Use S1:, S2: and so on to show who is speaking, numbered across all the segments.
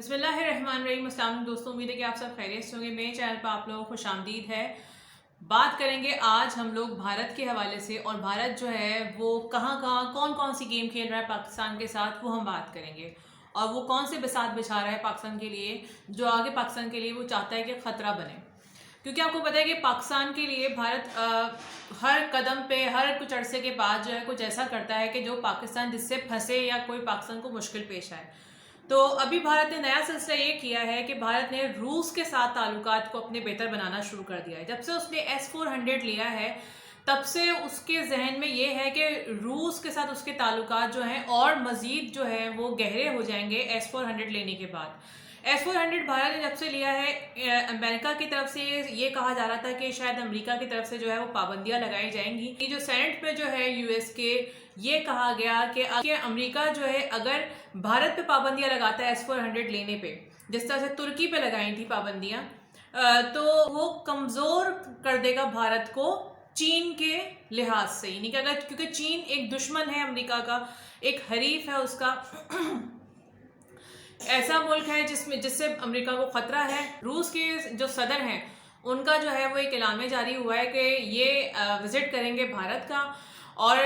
S1: بسم اللہ الرحمن الرحیم۔ السلام علیکم دوستوں، امید ہے کہ آپ سب خیریت سے ہوں گے۔ میرے چینل پر آپ لوگوں کو خوش آمدید ہے۔ بات کریں گے آج ہم لوگ بھارت کے حوالے سے، اور بھارت جو ہے وہ کہاں کہاں کون کون سی گیم کھیل رہا ہے پاکستان کے ساتھ، وہ ہم بات کریں گے، اور وہ کون سے بساط بچھا رہا ہے پاکستان کے لیے، جو آگے پاکستان کے لیے وہ چاہتا ہے کہ خطرہ بنے۔ کیونکہ آپ کو پتہ ہے کہ پاکستان کے لیے بھارت ہر قدم پہ ہر کچھ عرصے کے بعد جو ہے کچھ ایسا کرتا ہے کہ جو پاکستان جس سے پھنسے یا کوئی پاکستان کو مشکل پیش آئے۔ تو ابھی بھارت نے نیا سلسلہ یہ کیا ہے کہ بھارت نے روس کے ساتھ تعلقات کو اپنے بہتر بنانا شروع کر دیا ہے۔ جب سے اس نے S-400 لیا ہے تب سے اس کے ذہن میں یہ ہے کہ روس کے ساتھ اس کے تعلقات جو ہیں اور مزید جو ہے وہ گہرے ہو جائیں گے S-400 لینے کے بعد۔ S-400 بھارت نے جب سے لیا ہے، امریکہ کی طرف سے یہ کہا جا رہا تھا کہ شاید امریکہ کی طرف سے جو ہے وہ پابندیاں لگائی جائیں گی۔ یہ جو سینٹ میں جو ہے US کے، یہ کہا گیا کہ امریکہ جو ہے اگر بھارت پہ پابندیاں لگاتا ہے S-400 لینے پہ، جس طرح سے ترکی پہ لگائی تھی پابندیاں، تو وہ کمزور کر دے گا بھارت کو چین کے لحاظ سے، یعنی کہ اگر کیونکہ چین ایک دشمن ہے امریکہ کا، ایک حریف ہے اس کا، ایسا ملک ہے جس سے امریکہ کو خطرہ ہے۔ روس کے جو صدر ہیں ان کا جو ہے وہ ایک اعلامیہ جاری ہوا ہے کہ یہ وزٹ کریں گے بھارت کا، اور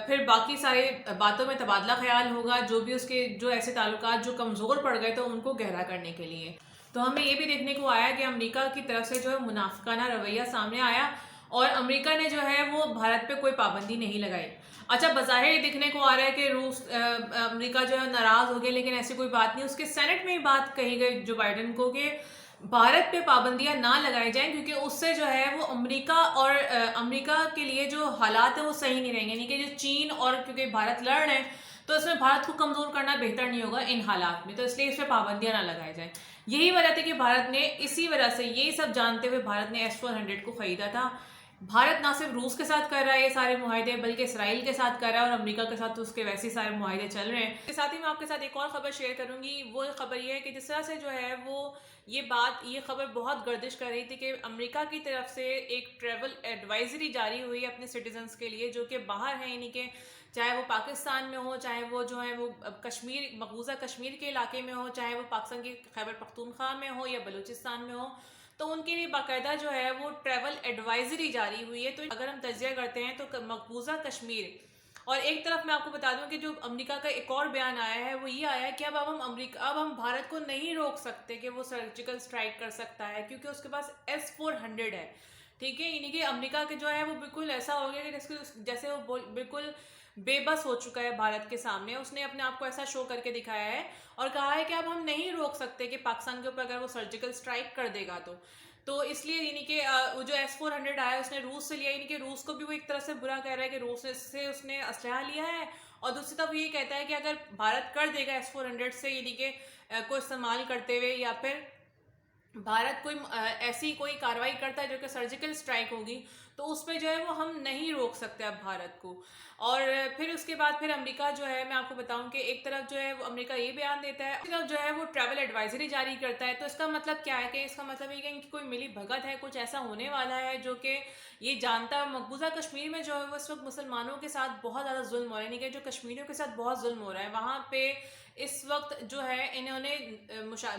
S1: پھر باقی سارے باتوں میں تبادلہ خیال ہوگا، جو بھی اس کے جو ایسے تعلقات جو کمزور پڑ گئے تو ان کو گہرا کرنے کے لیے۔ تو ہمیں یہ بھی دیکھنے کو آیا کہ امریکہ کی طرف سے جو ہے منافقانہ رویہ سامنے آیا، اور امریکہ نے جو ہے وہ بھارت پہ کوئی پابندی نہیں لگائی۔ اچھا، بظاہر یہ دیکھنے کو آ رہا ہے کہ امریکہ جو ہے ناراض ہو گیا، لیکن ایسی کوئی بات نہیں۔ اس کے سینٹ میں یہ بات کہی گئی جو بائیڈن کو کہ بھارت پہ پابندیاں نہ لگائی جائیں، کیونکہ اس سے جو ہے وہ امریکہ اور امریکہ کے لیے جو حالات ہیں وہ صحیح نہیں رہیں گے، یعنی کہ جو چین اور کیونکہ بھارت لڑ رہے ہیں تو اس میں بھارت کو کمزور کرنا بہتر نہیں ہوگا ان حالات میں، تو اس لیے اس پہ پابندیاں نہ لگائی جائیں۔ یہی وجہ تھی کہ بھارت نے اسی وجہ سے یہ سب جانتے ہوئے بھارت نے S-400 کو خریدا تھا۔ بھارت نہ صرف روس کے ساتھ کر رہا ہے یہ سارے معاہدے، بلکہ اسرائیل کے ساتھ کر رہا ہے، اور امریکہ کے ساتھ تو اس کے ویسے ہی سارے معاہدے چل رہے ہیں۔ اس کے ساتھ ہی میں آپ کے ساتھ ایک اور خبر شیئر کروں گی۔ وہ خبر یہ ہے کہ جس طرح سے جو ہے وہ یہ خبر بہت گردش کر رہی تھی کہ امریکہ کی طرف سے ایک ٹریول ایڈوائزری جاری ہوئی اپنے سٹیزنز کے لیے جو کہ باہر ہیں، یعنی کہ چاہے وہ پاکستان میں ہو، چاہے وہ جو ہے وہ کشمیر، مقبوضہ کشمیر کے علاقے میں ہو، چاہے وہ پاکستان کی خیبر پختونخوا میں ہو یا بلوچستان میں ہو، تو ان کے لیے باقاعدہ جو ہے وہ ٹریول ایڈوائزری جاری ہوئی ہے۔ تو اگر ہم تجزیہ کرتے ہیں تو مقبوضہ کشمیر، اور ایک طرف میں آپ کو بتا دوں کہ جو امریکہ کا ایک اور بیان آیا ہے وہ یہ آیا ہے کہ اب ہم بھارت کو نہیں روک سکتے کہ وہ سرجیکل اسٹرائک کر سکتا ہے، کیونکہ اس کے پاس S-400 ہے، ٹھیک ہے۔ یعنی کہ امریکہ کے جو ہے وہ بالکل ایسا ہو گیا کہ جیسے وہ بالکل بے بس ہو چکا ہے بھارت کے سامنے۔ اس نے اپنے آپ کو ایسا شو کر کے دکھایا ہے اور کہا ہے کہ اب ہم نہیں روک سکتے کہ پاکستان کے اوپر اگر وہ سرجیکل اسٹرائک کر دے گا تو اس لیے یعنی کہ جو S-400 آیا اس نے روس سے لیا، یعنی کہ روس کو بھی وہ ایک طرح سے برا کہہ رہا ہے کہ روس سے اس نے اسلحہ لیا ہے، اور دوسری طرف یہ کہتا ہے کہ اگر بھارت کر دے گا S-400 سے، یعنی کہ کو استعمال کرتے ہوئے، یا پھر بھارت کوئی ایسی کوئی کاروائی کرتا ہے جو کہ سرجیکل اسٹرائک ہوگی، تو اس پہ جو ہے وہ ہم نہیں روک سکتے اب بھارت کو۔ اور پھر اس کے بعد پھر امریکہ جو ہے، میں آپ کو بتاؤں کہ ایک طرف جو ہے وہ امریکہ یہ بیان دیتا ہے، ایک طرف جو ہے وہ ٹریول ایڈوائزری جاری کرتا ہے۔ تو اس کا مطلب کیا ہے کہ اس کا مطلب یہ کہ کوئی ملی بھگت ہے، کچھ ایسا ہونے والا ہے جو کہ یہ جانتا ہے۔ مقبوضہ کشمیر میں جو ہے وہ اس وقت مسلمانوں کے ساتھ بہت زیادہ ظلم ہو رہا ہے، یعنی کہ جو کشمیریوں کے ساتھ بہت ظلم ہو رہا ہے وہاں پہ اس وقت جو ہے انہوں نے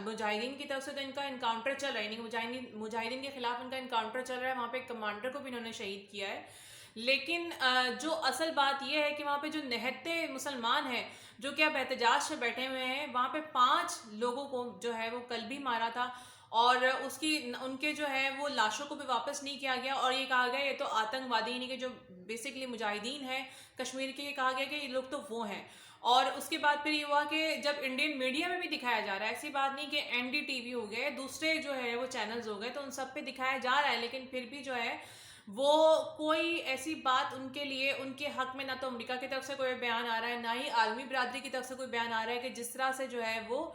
S1: مجاہدین کی طرف سے تو ان کا انکاؤنٹر چل رہا ہے، یعنی مجاہدین کے خلاف ان کا انکاؤنٹر چل رہا ہے، وہاں پہ کمانڈر کو بھی انہوں نے شہید کیا ہے۔ لیکن جو اصل بات یہ ہے کہ وہاں پہ جو نہتے مسلمان ہیں جو کہ اب احتجاج سے بیٹھے ہوئے ہیں، وہاں پہ 5 لوگوں کو جو ہے وہ کل بھی مارا تھا، اور ان کے جو ہے وہ لاشوں کو بھی واپس نہیں کیا گیا، اور یہ کہا گیا یہ تو آتنک وادی، یعنی کہ جو بیسکلی مجاہدین ہیں کشمیر کے، یہ کہا گیا کہ یہ لوگ تو وہ ہیں۔ اور اس کے بعد پھر یہ ہوا کہ جب انڈین میڈیا میں بھی دکھایا جا رہا ہے، ایسی بات نہیں کہ NDTV ہو گئے، دوسرے جو ہے وہ چینلز ہو گئے، تو ان سب پہ دکھایا جا رہا ہے، لیکن پھر بھی جو ہے وہ کوئی ایسی بات ان کے لیے، ان کے حق میں نہ تو امریکہ کی طرف سے کوئی بیان آ رہا ہے، نہ ہی عالمی برادری کی طرف سے کوئی بیان آ رہا ہے کہ جس طرح سے جو ہے وہ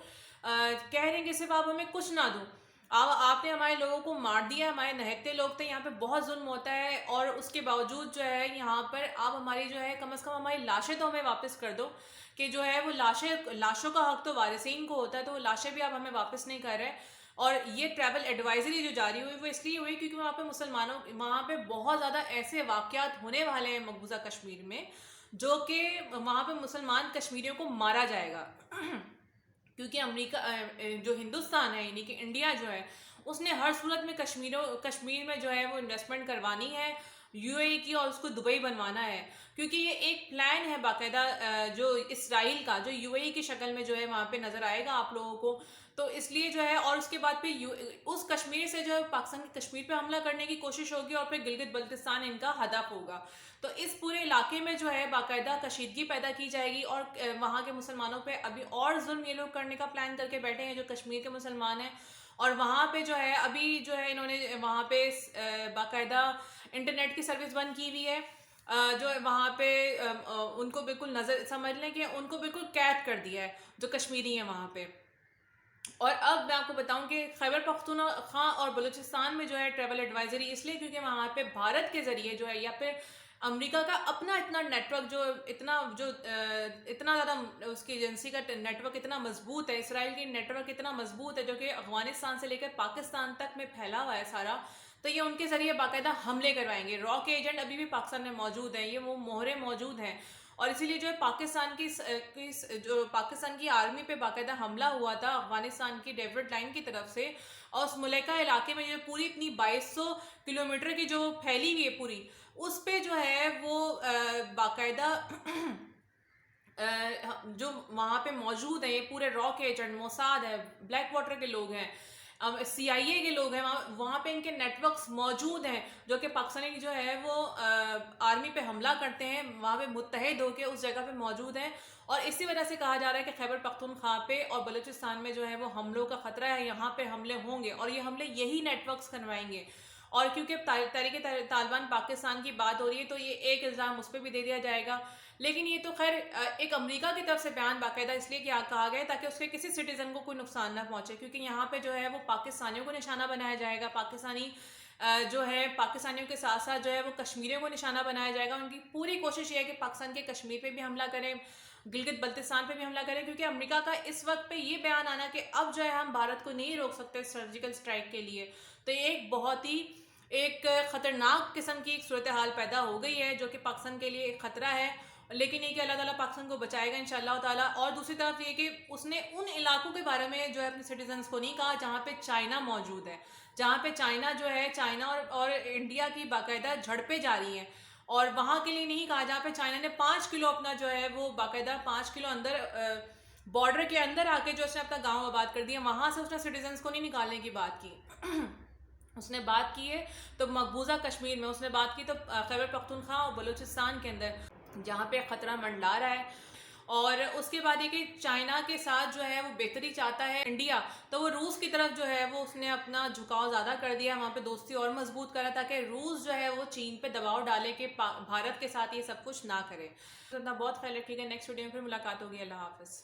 S1: کہہ رہے ہیں کہ صرف آپ ہمیں کچھ نہ دو، آپ نے ہمارے لوگوں کو مار دیا، ہمارے نہتے لوگ تھے، یہاں پہ بہت ظلم ہوتا ہے، اور اس کے باوجود جو ہے یہاں پر آپ ہماری جو ہے کم از کم ہماری لاشیں تو ہمیں واپس کر دو، کہ جو ہے وہ لاشوں کا حق تو وارثین کو ہوتا ہے، تو وہ لاشیں بھی آپ ہمیں واپس نہیں کر رہے۔ اور یہ ٹریول ایڈوائزری جو جاری ہوئی وہ اس لیے ہوئی کیونکہ وہاں پہ بہت زیادہ ایسے واقعات ہونے والے ہیں مقبوضہ کشمیر میں، جو کہ وہاں پہ مسلمان کشمیریوں کو مارا جائے گا۔ کیونکہ امریکہ جو ہندوستان ہے یعنی کہ انڈیا جو ہے اس نے ہر صورت میں کشمیر میں جو ہے وہ انویسٹمنٹ کروانی ہے یو اے کی، اور اس کو دبئی بنوانا ہے، کیونکہ یہ ایک پلان ہے باقاعدہ جو اسرائیل کا، جو یو اے کی شکل میں جو ہے وہاں پہ نظر آئے گا آپ لوگوں کو. تو اس لیے جو ہے، اور اس کے بعد پہ اس کشمیر سے جو ہے پاکستان کی کشمیر پہ حملہ کرنے کی کوشش ہوگی، اور پھر گلگت بلتستان ان کا ہدف ہوگا. تو اس پورے علاقے میں جو ہے باقاعدہ کشیدگی پیدا کی جائے گی، اور وہاں کے مسلمانوں پہ ابھی اور ظلم یہ لوگ کرنے کا پلان کر کے بیٹھے ہیں جو کشمیر کے مسلمان ہیں. اور وہاں پہ جو ہے ابھی جو ہے انہوں نے وہاں پہ باقاعدہ انٹرنیٹ کی سروس بند کی ہوئی ہے، جو وہاں پہ ان کو بالکل نظر سمجھ لیں کہ ان کو بالکل قید کر دیا ہے جو کشمیری ہیں وہاں پہ. اور اب میں آپ کو بتاؤں کہ خیبر پختونخوا اور بلوچستان میں جو ہے ٹریول ایڈوائزری اس لیے کیونکہ وہاں پہ بھارت کے ذریعے جو ہے یا پھر امریکہ کا اپنا اتنا نیٹ ورک اتنا زیادہ اس کی ایجنسی کا نیٹ ورک اتنا مضبوط ہے، اسرائیل کی نیٹ ورک اتنا مضبوط ہے جو کہ افغانستان سے لے کر پاکستان تک میں پھیلا ہوا ہے سارا. تو یہ ان کے ذریعے باقاعدہ حملے کروائیں گے. را کے ایجنٹ ابھی بھی پاکستان میں موجود ہیں، یہ وہ مہرے موجود ہیں، اور اسی لیے جو ہے پاکستان کی آرمی پہ باقاعدہ حملہ ہوا تھا افغانستان کی ڈیوڈ لائن کی طرف سے، اور اس ملکہ علاقے میں جو پوری اتنی 2200 کلومیٹر کی جو پھیلی ہوئی ہے پوری، اس پہ جو ہے وہ باقاعدہ جو وہاں پہ موجود ہیں یہ پورے را کے ایجنٹ، موساد ہے، بلیک واٹر کے لوگ ہیں، سی آئی اے کے لوگ ہیں، وہاں پہ ان کے نیٹ ورکس موجود ہیں جو کہ پاکستانی جو ہے وہ آرمی پہ حملہ کرتے ہیں، وہاں پہ متحد ہو کے اس جگہ پہ موجود ہیں. اور اسی وجہ سے کہا جا رہا ہے کہ خیبر پختونخوا پہ اور بلوچستان میں جو ہے وہ حملوں کا خطرہ ہے، یہاں پہ حملے ہوں گے، اور یہ حملے یہی نیٹ ورکس کروائیں گے. اور کیونکہ تحریک طالبان پاکستان کی بات ہو رہی ہے تو یہ ایک الزام اس پہ بھی دے دیا جائے گا. لیکن یہ تو خیر ایک امریکہ کی طرف سے بیان باقاعدہ اس لیے کہا گیا تاکہ اس کے کسی سٹیزن کو کوئی نقصان نہ پہنچے، کیونکہ یہاں پہ جو ہے وہ پاکستانیوں کو نشانہ بنایا جائے گا، پاکستانی جو ہے پاکستانیوں کے ساتھ ساتھ جو ہے وہ کشمیریوں کو نشانہ بنایا جائے گا. ان کی پوری کوشش یہ ہے کہ پاکستان کے کشمیر پہ بھی حملہ کریں، گلگت بلتستان پہ بھی حملہ کریں، کیونکہ امریکہ کا اس وقت پہ یہ بیان آنا کہ اب جو ہے ہم بھارت کو نہیں روک سکتے سرجیکل اسٹرائک کے لیے، تو یہ ایک بہت ہی ایک خطرناک قسم کی ایک صورتحال پیدا ہو گئی ہے جو کہ پاکستان کے لیے ایک خطرہ ہے. لیکن یہ کہ اللہ تعالیٰ پاکستان کو بچائے گا انشاءاللہ تعالیٰ. اور دوسری طرف یہ کہ اس نے ان علاقوں کے بارے میں جو ہے اپنے سٹیزنز کو نہیں کہا جہاں پہ چائنا موجود ہے، جہاں پہ چائنا جو ہے چائنا اور انڈیا کی باقاعدہ جھڑپیں جاری ہیں، اور وہاں کے لیے نہیں کہا جہاں پہ چائنا نے 5 کلو اپنا جو ہے وہ باقاعدہ 5 کلو اندر بارڈر کے اندر آ کے جو اس نے اپنا گاؤں آباد کر دیا، وہاں سے اس نے سٹیزنز کو نہیں نکالنے کی بات کی. اس نے بات کی ہے تو مقبوضہ کشمیر میں، اس نے بات کی تو خیبر پختونخوا اور بلوچستان کے اندر جہاں پہ خطرہ منڈلا رہا ہے. اور اس کے بعد یہ کہ چائنا کے ساتھ جو ہے وہ بہتری چاہتا ہے انڈیا، تو وہ روس کی طرف جو ہے وہ اس نے اپنا جھکاؤ زیادہ کر دیا، وہاں پہ دوستی اور مضبوط کرا تاکہ روس جو ہے وہ چین پہ دباؤ ڈالے کہ بھارت کے ساتھ یہ سب کچھ نہ کرے. تو اتنا بہت خیال رکھیے گا، نیکسٹ ویڈیو میں پھر ملاقات ہوگی. اللہ حافظ.